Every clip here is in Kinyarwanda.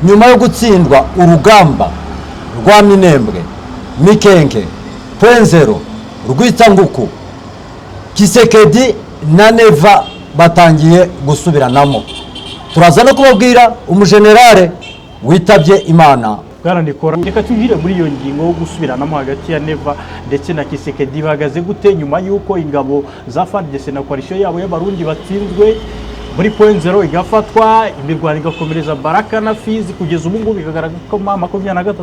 nyuma yo gutsindwa urugamba rwa Minembwe, Mikenke, Pwenzero, Rwitanguku, Kisekedi na Neva batangiye gusubiranamo. Turaza no kubabwira umujenerale witabye Imana. Bwarandikora reka tujire muri iyo ngingo yo gusubiranamo hagati ya Neva ndetse na Kisekedi bagaze gute nyuma yuko ingabo za FARDC na coalition yabo y'abarundi batsinzwe muri Pwenzero igafatwa, imirwano igakomereza Baraka na Fizi kugeza ubu ngubu bikagaragara ko 23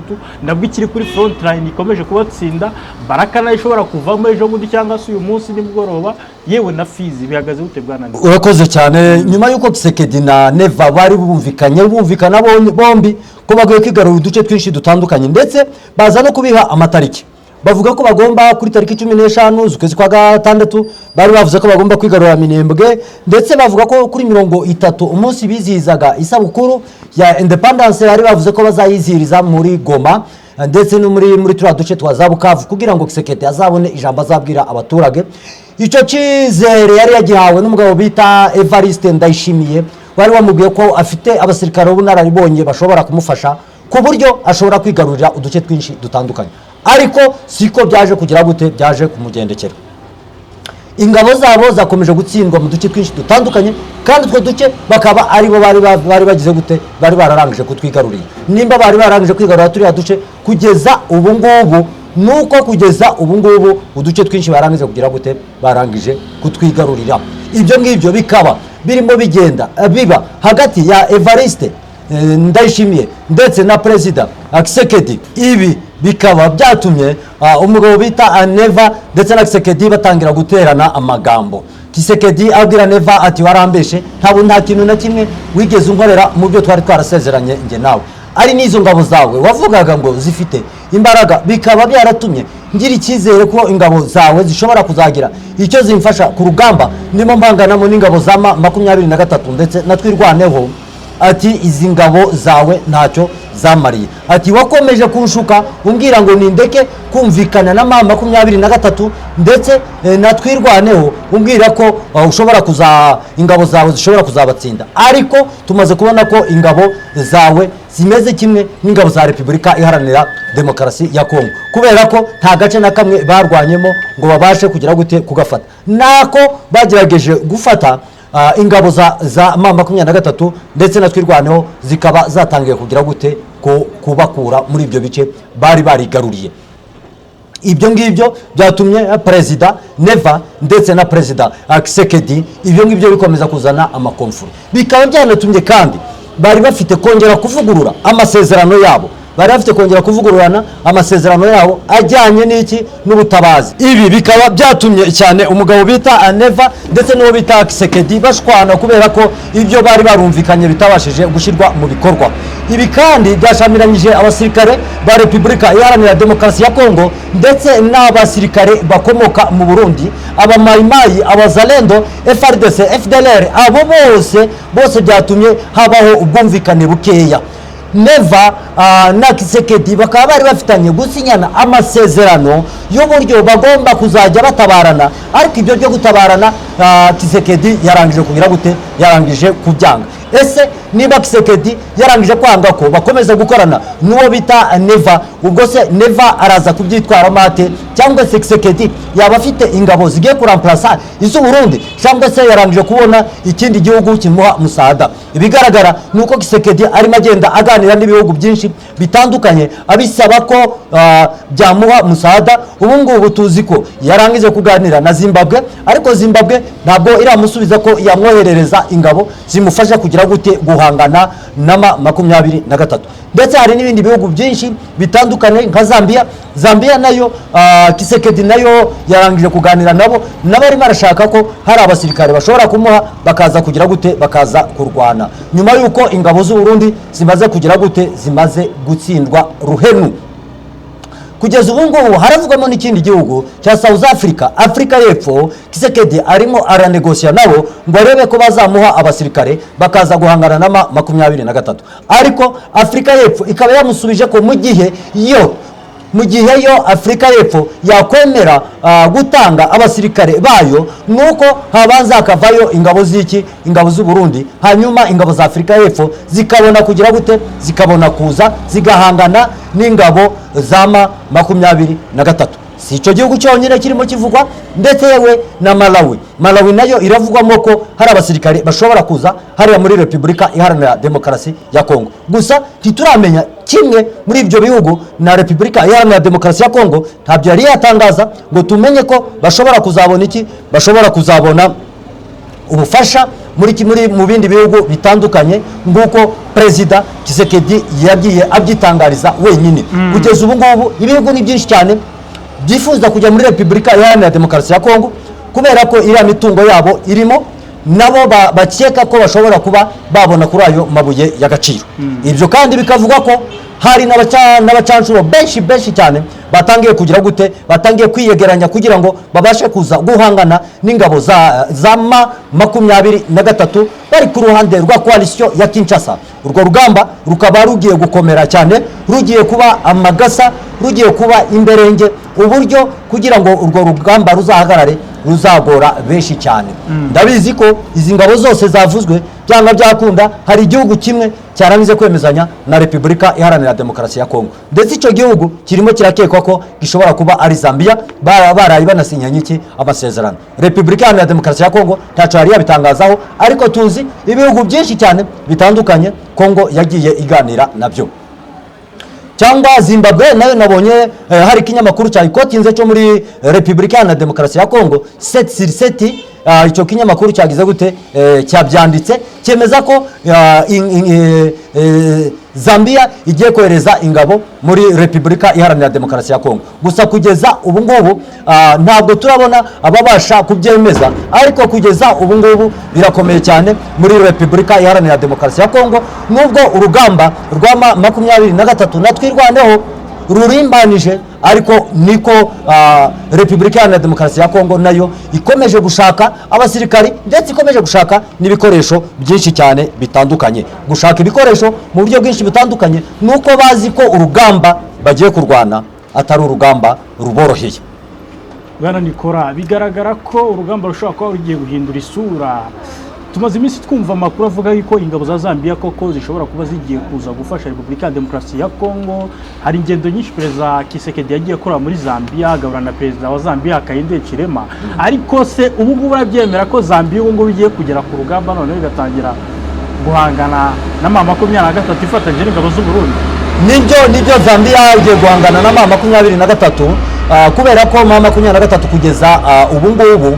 ndabwo ikiri kuri front line ikomeje kubatsinda. Baraka nayo ishobora kuvamo ejo bundi cyangwa se uyu munsi nimugoroba, yewe na Fizi bihagaze gute bwanandika? Urakoze cyane. Nyuma yuko Kisekedi na Neva bari bumvikana bombi ko bagiye kwigarura uduce twinshi dutandukanye, ndetse baza no kubiha amatariki. Bavuga ko bagomba kuri tariki 15 z'ukwezi kwa gatandatu, bari bavuze ko bagomba kwigarura Minembwe, ndetse bavuga ko kuri 30 umunsi bizihizaga isabukuru ya independence bari bavuze ko bazayizihiriza muri Goma, ndetse no muri turiya duce twa Zabukavu, kugira ngo Kisekedi azabone ijambo azabwira abaturage. Icyo cyizere yari yagihawe n'umugabo bita Evariste Ndayishimiye, wari wamubwiye ko afite abasirikare b'ubunararibonye bashobora kumufasha ku buryo ashobora kwigarurira uduce twinshi dutandukanye. Ariko siko byaje kugira gute, byaje kumugendekera. Ingabo zabo zakomeje gutsindwa mu duce twinshi dutandukanye, kandi utwo duce bakaba aribo bari bagize gute, bari bararangije kutwigarurira. Nimba bari bararangije kwigarurira turiya duce kugeza ubu ngubu, nuko kugeza ubu ngubu uduce twinshi barangije kugira gute, barangije kutwigarurira. Ibyo ngibyo bikaba birimo bigenda biba hagati ya Evariste Ndayishimiye ndetse na President Kisekedi. Ibi bikaba byatumye umugabo bita Neva ndetse na Kisekedi batangira guterana amagambo. Kisekedi abwira Neva ati warambeshe, nta kintu na kimwe wigeze unkorera mu byo twari twarasezeranye nge nawe. Ari nizo ngabo zawe wavugaga ngo zifite imbaraga, bikaba byaratumye ngira icyizere ko ingabo zawe zishobora kuzagira icyo zimfasha ku rugamba ndimo mbanganamo n'ingabo za 23 ndetse natwirwaneho. Ati izi ngabo zawe ntacyo zamariye. Ati wakomeje kunshuka umbwira ngo nindeke kumvikana na 23 ndetse natwirwaneho umbwira ko ushobora ingabo zawe zishobora kuzabatsinda. Ariko tumaze kubona ko ingabo zawe zimeze kimwe n'ingabo za Repubulika Iharanira Demokarasi ya Kongo, kubera ko nta gace na kamwe barwanyemo ngo babashe kugira gute kugafata. Nako bagerageje gufata ingabo za 23 ndetse natwirwaneho zikaba zatangiye kugira gute kubakura muri ibyo bice bari barigaruriye. Ibyo ngibyo byatumye President Neva ndetse na President Kisekedi ibyo ngibyo bikomeza kuzana amakonfuri. Bikaba byanatumye kandi bari bafite kongera kuvugurura amasezerano yabo, bari bafite kongera kuvugururana amasezerano yabo ajyanye n'iki n'ubutabazi. Ibi bikaba byatumye cyane umugabo bita Neva ndetse n'uwo bita Kisekedi bashwana, kubera ko ibyo bari barumvikanye bitabashije gushyirwa mu bikorwa. Ibi kandi byashamiranyije abasirikare ba Repubulika Iharanira Demokarasi ya Kongo ndetse n'abasirikare bakomoka mu Burundi, abamayimayi, abazalendo, FARDC, FDLR, abo bose byatumye habaho ubwumvikane bukeya. Neva na Kisekedi bakaba bari bafitanye gusinyana amasezerano y'uburyo bagomba kuzajya batabarana, ariko ibyo byo gutabarana Kisekedi yarangije kugira gute, yarangije kubyanga. Ese niba Kisekedi yarangije kwanga ko bakomeza gukorana n'uwo bita Neva, ubwo se Neva araza kubyitwara mate, cyangwa se Kisekedi yaba afite ingabo zigiye kuramplasa izo Burundi, cyangwa se yarangije kubona ikindi gihugu kimuha musada? Ibigaragara nuko Kisekedi arimo agenda aganira n'ibihugu byinshi bitandukanye abisaba ko byamuha musada. Ubu ngubu tuzi ko yarangije kuganira na Zimbabwe, ariko Zimbabwe ntabwo iramusubiza ko yamwoherereza ingabo zimufasha kugira gute guhangana na 23. Ndetse hari n'ibindi bihugu byinshi bitandukanye nka Zambia nayo Kisekedi nayo yarangije kuganira nabo arimo arashaka ko hari abasirikare bashobora kumuha bakaza kugira gute, bakaza kurwana, nyuma yuko ingabo z'u Burundi zimaze kugira gute, zimaze gutsindwa ruhenu. Kugeza ubu ngubu haravugamo n'ikindi gihugu cya South Africa, Afrika y'Epfo. Kisekedi arimo aranegosya nabo ngo arebe ko bazamuha abasirikare bakaza guhangana na 23. Ariko Afrika y'Epfo ikaba yamusubije ko mu gihe yo mu gihe yo Afurika y'Epfo yakwemera gutanga abasirikare bayo nuko habanza hakavayo ingabo z'iki, ingabo z'u Burundi, hanyuma ingabo za Afurika y'Epfo zikabona kugira gute, zikabona kuza zigahangana n'ingabo za M23. Si icyo gihugu cyonyine kirimo kivugwa, ndetse yewe na Malawi nayo iravugwamo ko hari abasirikare bashobora kuza hariya muri Repubulika Iharanira Demokarasi ya Kongo. Gusa ntituramenya kimwe muri ibyo bihugu na Repubulika Iharanira Demokarasi ya Kongo ntabyo yari yatangaza ngo tumenye ko bashobora kuzabona iki, bashobora kuzabona ubufasha mu bindi bihugu bitandukanye nguko Perezida Tshisekedi yagiye abyitangariza wenyine. Kugeza ubu ngubu ibihugu ni byinshi cyane byifuza kujya muri Repubulika Iharanira Demokarasi ya Kongo kubera ko iriya mitungo yabo irimo, nabo bakeka ko bashobora kuba babona kuri ayo mabuye y'agaciro. Ibyo kandi bikavuga ko hari n'abacanshuro benshi cyane batangiye kugira gute, batangiye kwiyegeranya kugira ngo babashe kuza guhangana n'ingabo za M23 bari ku ruhande rwa coalition ya Kinshasa. Urwo rugamba rukaba rugiye gukomera cyane, rugiye kuba amagasa, rugiye kuba imberenge, uburyo kugira ngo urwo rugamba ruzahagarare ruzagora benshi cyane. Ndabizi ko izi ngabo zose zavuzwe byanga byakunda hari igihugu kimwe cyarangize kwemezanya na Repubulika Iharanira Demokarasi ya Kongo, ndetse icyo gihugu kirimo kirakekwa ko gishobora kuba ari Zambia, barayi banasinyanye iki amasezerano. Repubulika Iharanira Demokarasi ya Kongo ntacyo yari yabitangazaho, ariko tuzi ibihugu byinshi cyane bitandukanye Kongo yagiye iganira nabyo. Cyangwa Zimbabwe nayo nabonye hari ikinyamakuru cyayikotinze cyo muri Repubulika Iharanira Demokarasi ya Kongo 7/7, icyo kinyamakuru cyagize gute, cyabyanditse cyemeza ko Zambia igiye kohereza ingabo muri Repubulika Iharanira Demokarasi ya Kongo. Gusa kugeza ubu ngubu ntabwo turabona ababasha kubyemeza, ariko kugeza ubu ngubu birakomeye cyane muri Repubulika Iharanira Demokarasi ya Kongo, nubwo urugamba rwa M23 natwirwaneho rurimbanije, ariko niko Repubulika Iharanira Demokarasi ya Kongo nayo ikomeje gushaka abasirikari, ndetse ikomeje gushaka n'ibikoresho byinshi cyane bitandukanye. Gushaka ibikoresho mu buryo bwinshi bitandukanye nuko bazi ko urugamba bagiye kurwana atari urugamba ruboroheye. Bwana Nikora, bigaragara ko urugamba rushobora kuba rugiye guhindura isura. Tumaze iminsi twumva amakuru avuga yuko ingabo za Zambia koko zishobora kuba zigiye kuza gufasha Repubulika ya Demokarasi ya Kongo. Hari ingendo nyinshi Perezida Tshisekedi yagiye akora muri Zambia, agahura na Perezida wa Zambia Hakainde Hichilema. Ariko se ubu ngubu urabyemera ko Zambia ubu ngubu igiye kugera ku rugamba none bigatangira guhangana na M23 ifatanyije n'ingabo z'u Burundi? Nibyo Zambia igiye guhangana na M23 kubera ko M23 kugeza ubu ngubu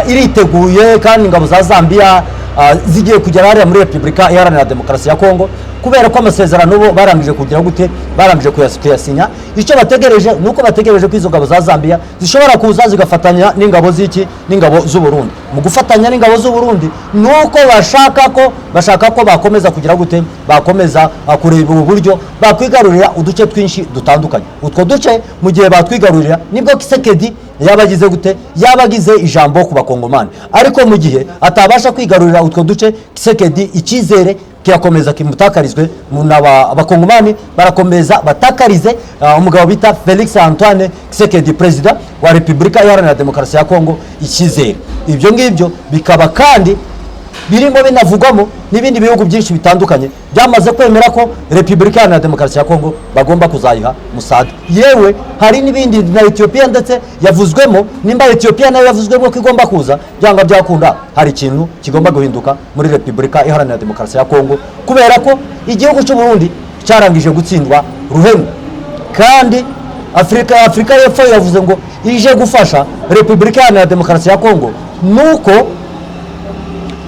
iriteguye, kandi ingabo za Zambia zigiye kugera hariya muri Repubulika Iharanira Demokarasi ya Kongo, kubera ko amasezerano bo barangije kugira gute, barangije kuyasinya. Icyo bategereje nuko bategereje ko izo ngabo za Zambia zishobora kuza zigafatanya n'ingabo z'iki, n'ingabo z'u Burundi. Mu gufatanya n'ingabo z'u Burundi nuko bashaka ko bakomeza kugira gute, bakomeza kureba uburyo bakwigarurira uduce twinshi dutandukanye. Utwo duce mu gihe batwigarurira nibwo Tshisekedi yabagize gute, yabagize ijambo ku bakongomani. Ariko mu gihe atabasha kwigarurira utwo duce, Tshisekedi icyizere kirakomeza kimutakarizwe, abakongomani barakomeza batakarize umugabo bita Felix Antoine Tshisekedi, Perezida wa Repubulika Iharanira Demokarasi ya Kongo, icyizere. Ibyo ngibyo bikaba kandi birimo binavugwamo n'ibindi bihugu byinshi bitandukanye byamaze kwemera ko Repubulika Iharanira Demokarasi ya Kongo bagomba kuzayiha musada. Yewe hari n'ibindi na Ethiopia ndetse yavuzwemo, nimba Ethiopia nayo yavuzwemo ko igomba kuza, byanga byakunda hari ikintu kigomba guhinduka muri Repubulika Iharanira Demokarasi ya Kongo, kubera ko igihugu cy'u Burundi cyarangije gutsindwa ruhenu, kandi Afurika y'Epfo yavuze ngo ije gufasha Repubulika Iharanira Demokarasi ya Kongo, nuko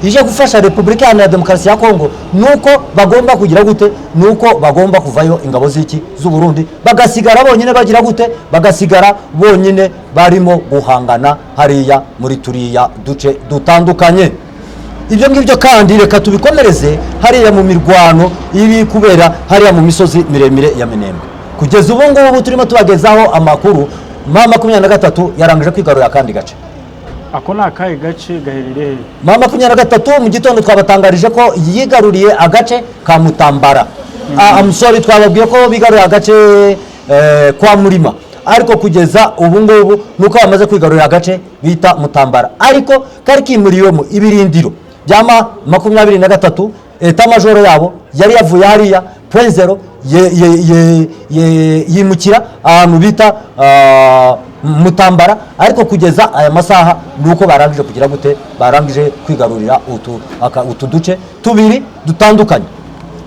ije gufasha Repubulika Iharanira Demokarasi ya Kongo, nuko bagomba kugira gute, nuko bagomba kuvayo ingabo z'iki z'u Burundi, bagasigara bonyine bagira gute, bagasigara bonyine barimo guhangana hariya muri turiya duce dutandukanye. Ibyo ngibyo kandi reka tubikomereze hariya mu mirwano iri kubera hariya mu misozi miremire ya Minembwe. Kugeza ubu ngubu turimo tubagezaho amakuru, M23 yarangije kwigarurira akandi gace. Ako ni akahe gace gaherereye? M23 mu gitondo twabatangarije ko yigaruriye agace ka Mutambara. I'm sorry, twababwiye ko bigaruriye agace kwa Murima, ariko kugeza ubu ngubu nuko bamaze kwigarurira agace bita Mutambara, ariko kari kimuriyemo ibirindiro byama 23 eta majoro yabo yari yavuye hariya point zero yimukira ahantu bita Mutambara, ariko kugeza aya masaha nuko barangije kugira gute, barangije kwigarurira utu duce tubiri dutandukanye.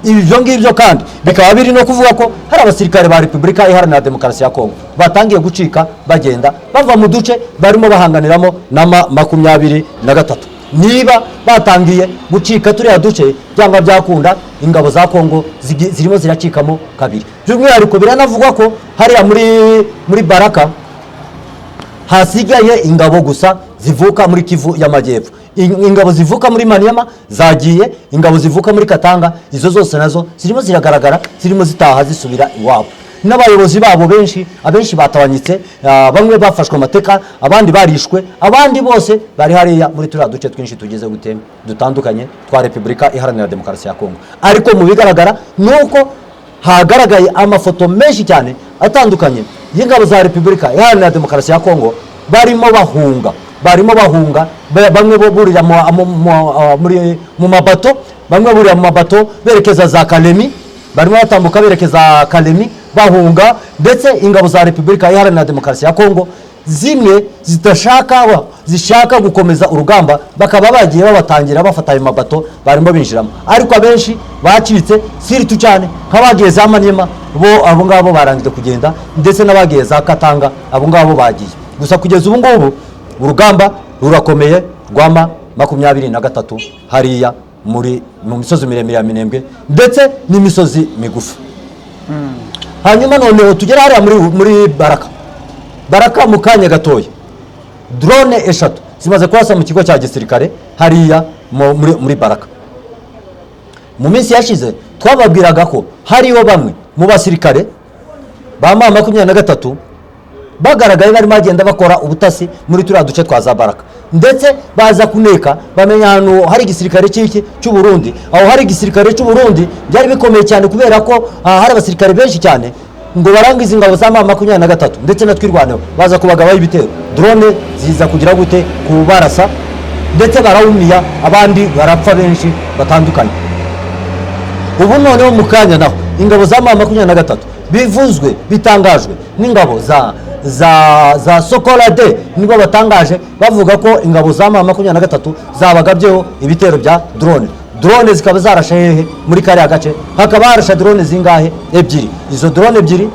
Ibyo ngibyo kandi bikaba biri no kuvuga ko hari abasirikare ba Repubulika Iharanira Demokarasi ya Kongo batangiye gucika bagenda bava mu duce barimo bahanganiramo na 23. Niba batangiye gucika turiya duce cyangwa byakunda ingabo za Kongo zirimo ziracikamo kabiri. By'umwihariko biranavugwa ko hariya muri Baraka hasigaye ingabo gusa zivuka muri Kivu y'Amajyepfo. Ingabo zivuka muri Maniema zagiye, ingabo zivuka muri Katanga izo zose nazo zirimo ziragaragara, zirimo zitaha zisubira iwabo. N'abayobozi babo abenshi batawanyitse, bamwe bafashwe amateka, abandi barishwe, abandi bose bari hariya muri turiya duce twinshi tugeze gute dutandukanye twa Repubulika Iharanira Demokarasi ya Kongo. Ariko mu bigaragara nuko hagaragaye amafoto menshi cyane atandukanye y'ingabo za Repubulika Iharanira Demokarasi ya Kongo barimo bahunga, bamwe burira mu mabato, bamwe burira mu mabato berekeza za Kalemi, barimo batambuka berekeza Kalemi bahunga, ndetse ingabo za Repubulika Iharanira Demokarasi ya Kongo zimwe zishaka gukomeza urugamba, bakaba bagiye babatangira bafata ayo mabato barimo binjiramo, ariko abenshi bacitse siritu cyane nk'abagiye za Maniema, abo ngabo barangije kugenda, ndetse n'abagiye za Katanga abo ngabo bagiye. Gusa kugeza ubu ngubu urugamba rurakomeye rwama 23 hariya mu misozi miremire ya Minembwe ndetse n'imisozi migufi. Hanyuma noneho tugera hariya muri Baraka mu kanya gatoya drone 3 zimaze kwasa mu kigo cya gisirikare hariya muri Baraka. Mu minsi yashize twababwiraga ko hariho bamwe mu basirikare ba 23 bagaragaye barimo bagenda bakora ubutasi muri turiya duce twa za Baraka, ndetse baza kuneka bamenya ahantu hari igisirikare cy'u Burundi. Aho hari igisirikare cy'u Burundi byari bikomeye cyane kubera ko hari abasirikare benshi cyane ngo barangiza ingabo za 23 ndetse na twirwaneho baza kubagabaho ibitero, drone ziza kugira gute kubarasa, ndetse barawumiya, abandi barapfa benshi batandukanye. Ubu noneho mu kanya naho ingabo za 23 bivuzwe bitangajwe n'ingabo za Sokolade nibo batangaje bavuga ko ingabo za 23 zabagabyeho ibitero bya drone zikaba zarashe hehe muri kariya gace, hakaba harashe drone zingahe ebyiri. Izo drone ebyiri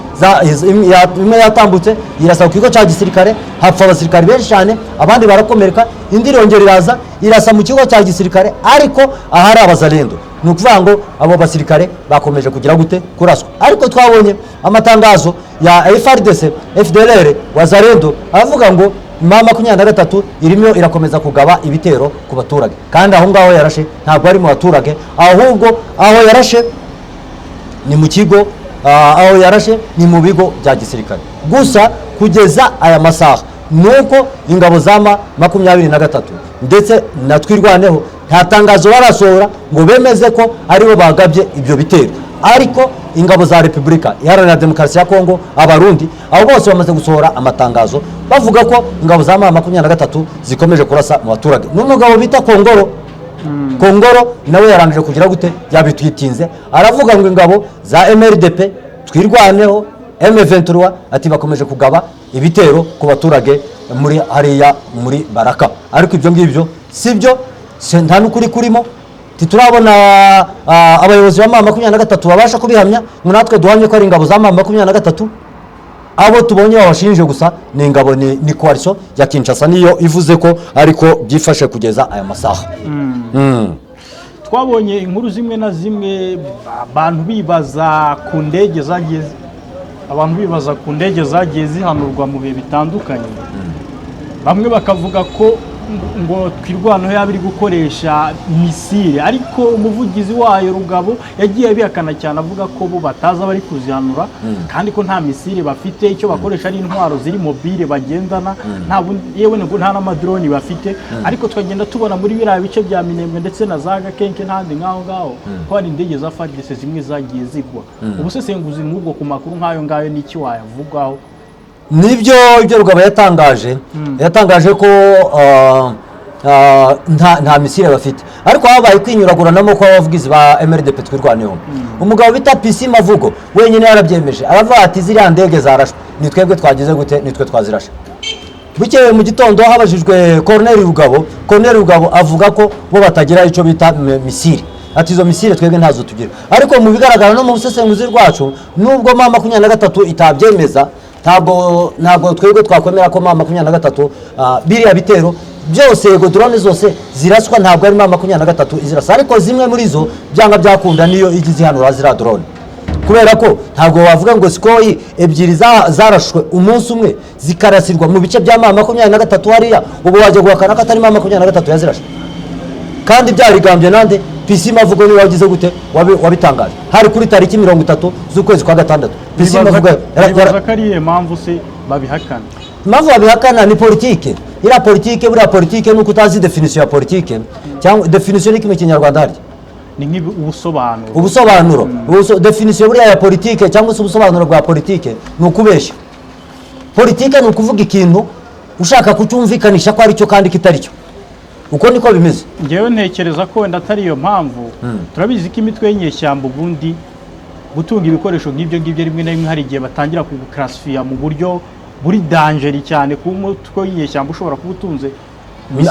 imwe yatambutse irasa ku kigo cya gisirikare, hapfa abasirikare benshi cyane, abandi barakomereka, indi irongera irasa mu kigo cya gisirikare, ariko ahari abazalendo. Ni ukuvuga ngo abo basirikare bakomeje kugira gute kuraswa. Ariko twabonye amatangazo ya FARDC, FDLR, Wazalendo avuga ngo 23 irimo irakomeza kugaba ibitero ku baturage, kandi aho ngaho yarashe ntabwo ari mu baturage, ahubwo aho yarashe ni mu kigo, aho yarashe ni mu bigo bya gisirikare. Gusa kugeza aya masaha nuko ingabo za 23 ndetse na twirwaneho nta tangazo barasohora ngo bemeze ko aribo bagabye ibyo bitero, ariko ingabo za Repubulika Iharanira Demokarasi ya Kongo, Abarundi abo bose bamaze gusohora amatangazo bavuga ko ingabo za 23 zikomeje kurasa mu baturage. N'umugabo bita Kongoro nawe yarangije kugira gute yabitwitinze, aravuga ngo ingabo za MRDP twirwaneho M23 ati bakomeje kugaba ibitero ku baturage muri hariya muri Baraka. Ariko ibyo ngibyo sibyo, nta n'ukuri kurimo, titurabona abayobozi ba 23 babasha kubihamya ngo natwe duhamye ko ari ingabo za 23. Abo tubonye babashinje gusa ni ingabo ni coalition ya Kinshasa niyo ivuze ko ariko byifashe kugeza aya masaha. Twabonye inkuru zimwe na zimwe abantu bibaza ku ndege zagiye zihanurwa mu bihe bitandukanye. Bamwe bakavuga ko ngo twirwanaho yaba iri gukoresha misile, ariko umuvugizi wayo Rugabo yagiye abihakana cyane avuga ko bo bataza bari kuzihanura kandi ko nta misile bafite, icyo bakoresha ari intwaro ziri mobile bagendana, yewe nta n'amadrone bafite. Ariko twagenda tubona muri biriya bice bya Minembwe ndetse na za Gakenke n'ahandi ngaho ko hari indege za FARDC zimwe zagiye zigwa. Ubusesenguzi nk'ubwo ku makuru nk'ayo ngayo n'iki wayavugaho? Nibyo ibyo Rugabo yatangaje ko nta misile bafite, ariko habaye kwinyuraguranamo ko abavugizi ba MRDP twirwaneho. Umugabo bita PC Mavugo wenyine yarabyemeje, aravuga ati ziriya ndege zarashwe ni twebwe twagize gute, ni twe twazirashe. Bukeye mu gitondo habajijwe Colonel Rugabo avuga ko bo batagira icyo bita misile, ati izo misile twebwe ntazo tugira. Ariko mu bigaragara no mu busesenguzi rwacu, nubwo M23 itabyemeza, ntabwo twebwe twakwemera ko M23 biriya bitero byose, yego drone zose ziraswa, ntabwo ari M23 izirasa, ariko zimwe muri zo byanga byakunda niyo igize ihanura zira drone, kubera ko ntabwo wavuga ngo Sikoyi ebyiri zarashwe umunsi umwe zikarasirwa mu bice bya M23 hariya, ubu wajya guhakana ko atari M23 yazirashe, kandi byarigambye nande PC Mavugo ni wagize gute wabitangaje hari kuri tariki 30 z'ukwezi kwa gatandatu. PC Mavugo yarakariye mpamvu se babihakana, mpamvu babihakana ni politike. Ira politike, buriya politike nuko utazi definition ya politike, cyangwa definition ni kimwe kinyarwanda hari ni nk'ubusobanuro. Definition buriya ya politike cyangwa se ubusobanuro bwa politike ni ukubeshya. Politike ni ukuvuga ikintu ushaka kucyumvikanisha ko ari cyo kandi kitari cyo, uko niko bimeze. Ngewe ntekereza ko wenda atari iyo mpamvu. Turabizi ko imitwe y'inyeshyamba ubundi gutunga ibikoresho nk'ibyo ngibyo rimwe na rimwe hari igihe batangira kuguclassifia mu buryo buri danger cyane, ku mutwe w'inyeshyamba ushobora kuba utunze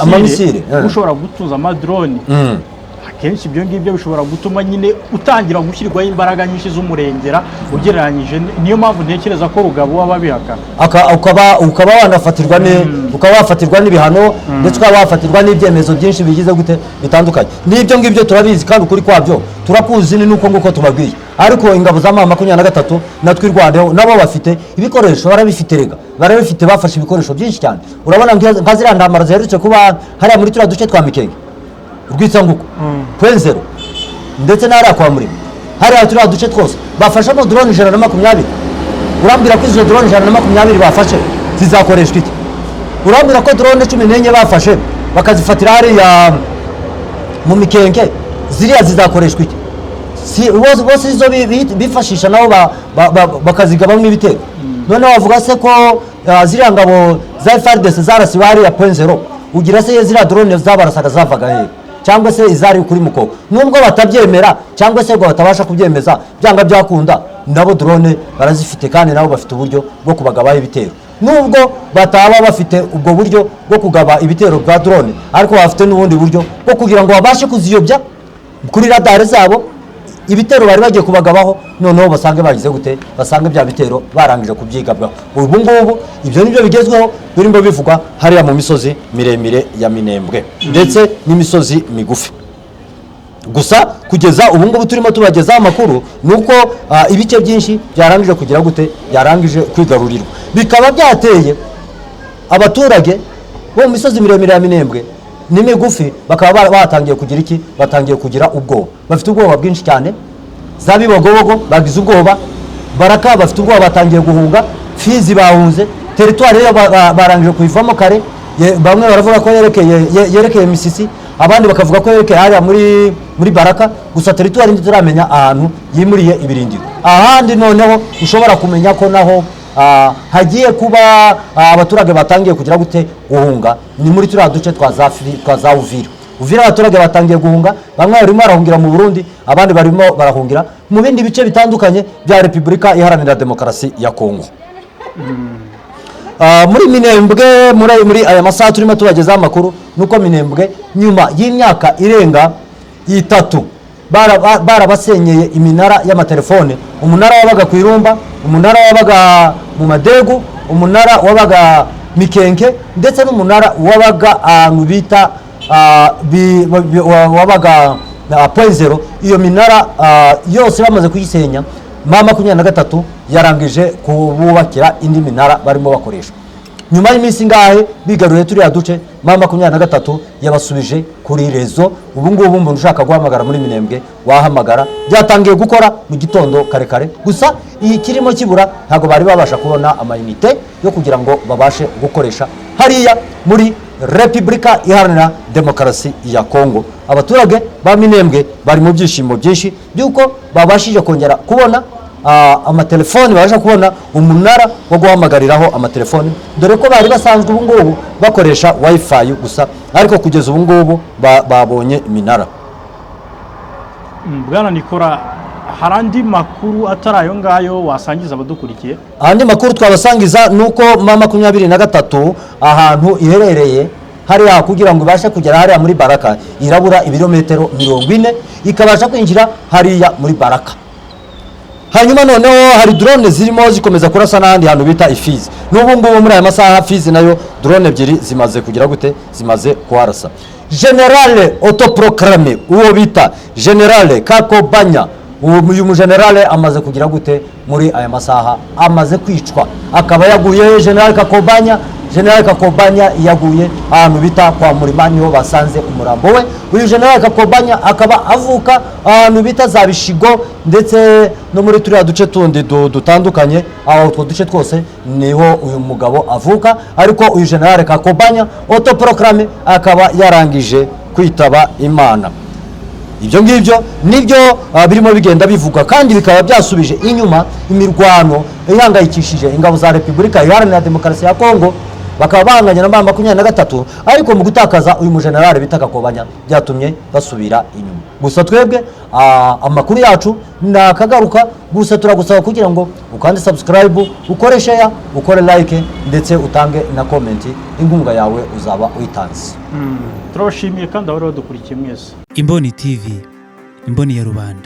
amamisire, ushobora gutunza amadrone. Akenshi ibyo ngibyo bishobora gutuma nyine utangira gushyirwaho imbaraga nyinshi z'umurengera ugereranyije. Niyo mpamvu ntekereza ko Rugabo waba bihakana, ukaba wanafatirwa wafatirwa n'ibihano ndetse ukaba wafatirwa n'ibyemezo byinshi bigize gute bitandukanye. N'ibyo ngibyo turabizi kandi ukuri kwabyo turakuzi, ni nuko nguko tubabwiye. Ariko ingabo za M23 natwe Rwandeho nabo bafite ibikoresho, barabifite bafashe ibikoresho byinshi cyane. Urabona nka ziriya ndamara ziherutse kuba hariya muri turiya duce twa Mikenge, Rwitsanguko, Pwenzero ndetse n'ahariya kwa Murima, hariya turiya duce twose bafashemo drone 120. Urambwira ko izo drone 120 bafashe zizakoreshwa iki? Urambwira ko drone 14 bafashe bakazifatira hariya mu Mikenge, ziriya zizakoreshwa iki? Bose izo bifashisha nabo bakazigabamo ibitero. None wavuga se ko ziriya ngabo za FARDC zarasiwe hariya Pwenzero, ugira se ziriya drone zabarasaga zavaga he? Cyangwa se izari kuri Mukoko? Nubwo batabyemera cyangwa se ngo batabasha kubyemeza, byanga byakunda nabo drone barazifite kandi nabo bafite uburyo bwo kubagabaho ibitero. Nubwo bataba bafite ubwo buryo bwo kugaba ibitero bwa drone, ariko bafite n'ubundi buryo bwo kugira ngo babashe kuziyobya kuri radar zabo ibitero bari bagiye kubagabaho, noneho basange bagize gute, basange bya bitero barangije kubyigabwaho. Ubu ngubu ibyo nibyo bigezweho birimo bivugwa hariya mu misozi miremire ya Minembwe ndetse n'imisozi migufi. Gusa kugeza ubu ngubu turimo tubagezaho amakuru nuko ibice byinshi byarangije kugira gute, yarangije kwigarurirwa, bikaba byateye abaturage bo mu misozi miremire ya Minembwe n'imigufi bakaba batangiye kugira iki, batangiye kugira ubwoba, bafite ubwoba bwinshi cyane. Za Bibogobogo bagize ubwoba, Baraka bafite ubwoba, batangiye guhunga, Fizi bahunze, territoire barangije kuyivamo kare. Bamwe baravuga ko yerekeye Misisi, abandi bakavuga ko yerekeye hariya muri Baraka, gusa territoire ntituramenya ahantu yimuriye ibirindiro. Ahandi noneho ushobora kumenya ko naho hagiye kuba abaturage batangiye kugira gute guhunga, ni muri turiya duce twa za Uvira abaturage batangiye guhunga, bamwe barimo barahungira mu Burundi, abandi barimo barahungira mu bindi bice bitandukanye bya Repubulika Iharanira Demokarasi ya Kongo. Muri Minembwe muri aya masaha turimo tubagezaho amakuru nuko Minembwe nyuma y'imyaka irenga 3 barabasenyeye iminara y'amatelefone, umunara wabaga ku Irumba, umunara wabaga mu Madegu, umunara wabaga Mikenke ndetse n'umunara wabaga ahantu bita wabaga Pwenzero. Iyo minara yose bamaze kuyisenya, M23 yarangije kububakira indi minara barimo bakoresha. nyuma y'iminsi ngahe bigaruye turiya duce M23 yabasubije kuri rezo. Ubu ngubu umuntu ushaka guhamagara muri Minembwe wahamagara, byatangiye gukora mu gitondo kare kare, gusa iyi kirimo kibura ntago bari babasha kubona amayinite yo kugira ngo babashe gukoresha hariya muri Repubulika Iharanira Demokarasi ya Kongo. Abaturage ba Minembwe bari mu byishimo byinshi byuko babashije kongera kubona amatelefoni, babasha kubona umunara wo guhamagariraho amatelefoni, dore ko bari basanzwe ubu ngubu bakoresha wifi gusa, ariko kugeza ubu ngubu babonye iminara. Bwana Nikora, harandi makuru atarayo ngayo wasangiza abadukurikiye? Andi makuru twabasangiza nuko M23 ahantu iherereye hariya kugira ngo ibashe kugera hariya muri Baraka irabura ibirometero 40 ikabasha kwinjira hariya muri Baraka. Hanyuma noneho hari drone zirimo zikomeza kurasa n'ahandi hantu bita Ifizi. N'ubu ngubu muri aya masaha Fizi nayo drone ebyiri zimaze kugira gute, zimaze kuharasa. General autoproclamé uwo bita General Kakobanya, uyu mugenerale amaze kugira gute muri aya masaha, amaze kwicwa, akaba yaguye General Kakobanya. General Kakobanya yaguye ahantu bita kwa Murimani ho basanze umurambo we. Uyu General Kakobanya akaba avuka ahantu bita za Bishigo ndetse no muri turiya duce tundi dutandukanye, aho utwo duce twose niho uyu mugabo avuka. Ariko uyu General Kakobanya autoproclamé akaba yarangije kwitaba Imana. Ibyo ngibyo nibyo birimo bigenda bivuga, kandi bikaba byasubije inyuma imirwano ihangayikishije ingabo za Repubulika Iharanira Demokarasi ya Kongo. Bakaba bahanganye na M23, ariko mu gutakaza uyu mugenerale bita Kakobanya byatumye basubira inyuma. Gusa twebwe amakuru yacu nakagaruka, gusa turagusaba kugira ngo ukande subscribe, ukore share, ukore like ndetse utange na comment. Ingunga yawe uzaba uyitanze. Turabashimiye kandi abari badukurikiye mwese. Imboni TV, imboni ya rubanda.